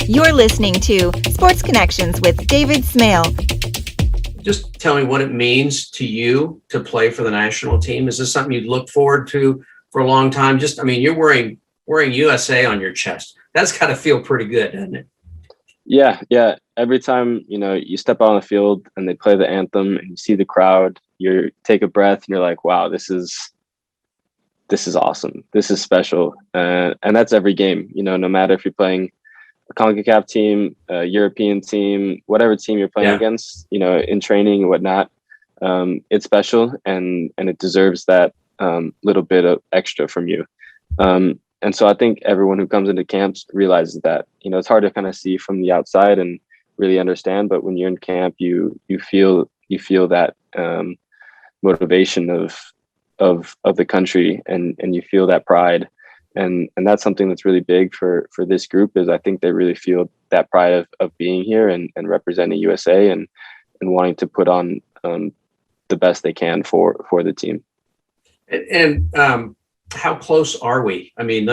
You're listening to Sports Connections with David Smale. Just tell me what it means to you to play for the national team. Is this something you'd look forward to for a long time? You're wearing USA on your chest. That's got to feel pretty good, doesn't it? Yeah. Every time, you step out on the field and they play the anthem and you see the crowd, you take a breath and you're like, wow, this is awesome. This is special. And that's every game, no matter if you're playing a CONCACAF team, a European team, whatever team you're playing against, in training and whatnot, it's special and it deserves that little bit of extra from you. And so I think everyone who comes into camps realizes that, it's hard to kind of see from the outside and really understand, but when you're in camp, you feel that motivation of the country and you feel that pride. And that's something that's really big for this group is I think they really feel that pride of being here and representing USA and wanting to put on the best they can for the team. And how close are we? I mean,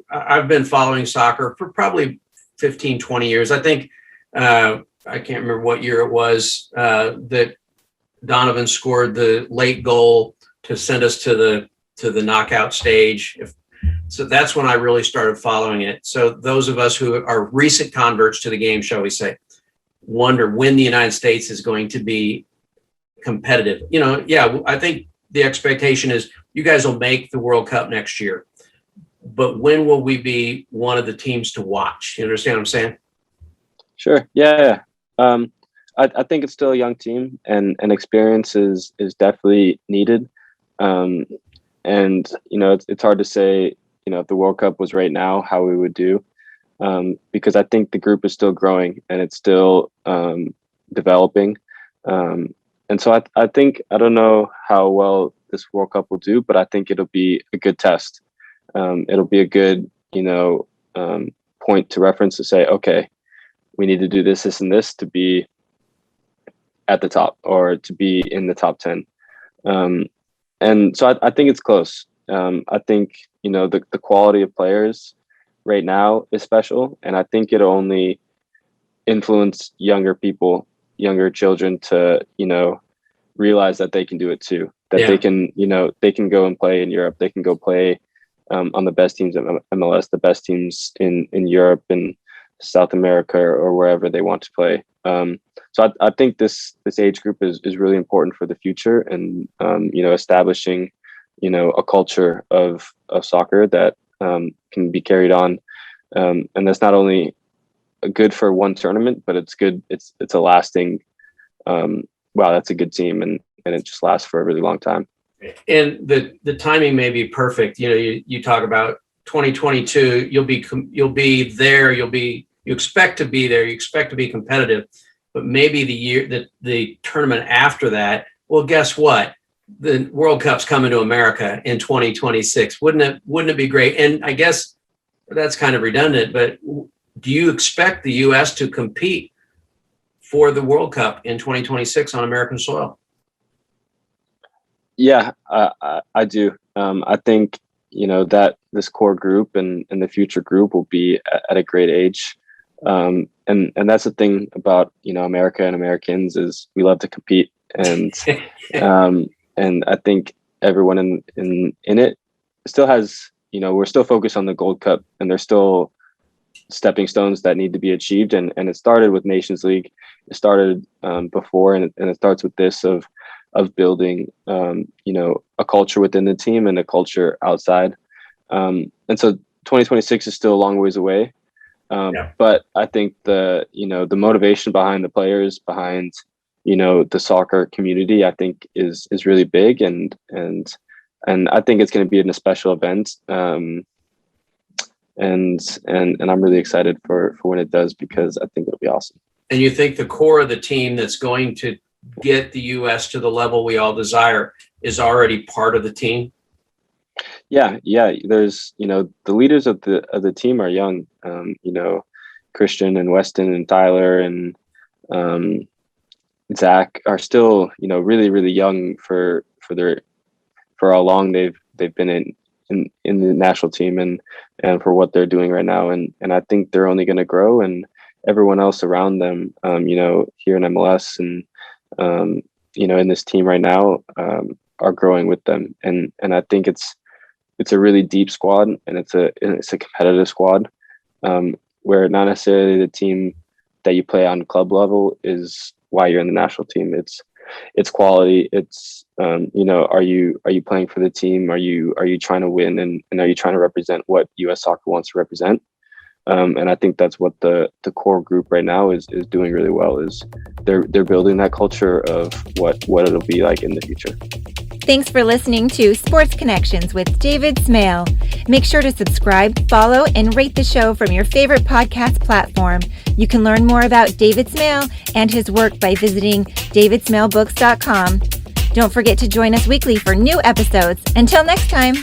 I've been following soccer for probably 15, 20 years. I think, I can't remember what year it was that Donovan scored the late goal to send us to the knockout stage. So that's when I really started following it. So those of us who are recent converts to the game, shall we say, wonder when the United States is going to be competitive. I think the expectation is you guys will make the World Cup next year. But when will we be one of the teams to watch? You understand what I'm saying? Sure. Yeah. I think it's still a young team and experience is definitely needed. And, it's hard to say, if the World Cup was right now, how we would do. Because I think the group is still growing and it's still developing. And so I think, I don't know how well this World Cup will do, but I think it'll be a good test. It'll be a good, point to reference to say, okay, we need to do this, and this to be at the top or to be in the top 10. And so I think it's close. I think, the quality of players right now is special. And I think it'll only influence younger children to, realize that they can do it too, that they can go and play in Europe. They can go play on the best teams of MLS, the best teams in Europe and South America or wherever they want to play. So I think this age group is really important for the future and, establishing, a culture of soccer that can be carried on. And that's not only good for one tournament, but it's good. It's a lasting, wow, that's a good team. And it just lasts for a really long time. And the timing may be perfect. You talk about 2022, you'll be there. You expect to be there. You expect to be competitive, but maybe the tournament after that, well, guess what? The World Cup's coming to America in 2026. Wouldn't it be great? And I guess that's kind of redundant, but do you expect the U.S. to compete for the World Cup in 2026 on American soil? Yeah, I do. I think, that this core group and the future group will be at a great age. And that's the thing about, America and Americans is we love to compete. And and I think everyone in it still has, we're still focused on the Gold Cup and there's still stepping stones that need to be achieved. And it started with Nations League. It started before and it starts with this of building, a culture within the team and a culture outside. And so 2026 is still a long ways away. But I think the motivation behind the players, behind, the soccer community, I think is really big. And I think it's going to be a special event. And I'm really excited for when it does, because I think it'll be awesome. And you think the core of the team that's going to get the U.S. to the level we all desire is already part of the team? Yeah. There's, the leaders of the team are young. Christian and Weston and Tyler and Zach are still, really, really young for how long they've been in the national team and for what they're doing right now. And I think they're only going to grow, and everyone else around them, here in MLS and, in this team right now, are growing with them. And I think it's a really deep squad, and it's a competitive squad, where not necessarily the team that you play on club level is why you're in the national team. It's quality. It's, are you playing for the team? Are you trying to win? And are you trying to represent what US soccer wants to represent? And I think that's what the core group right now is doing really well, is they're building that culture of what it'll be like in the future. Thanks for listening to Sports Connections with David Smale. Make sure to subscribe, follow, and rate the show from your favorite podcast platform. You can learn more about David Smale and his work by visiting davidsmalebooks.com. Don't forget to join us weekly for new episodes. Until next time.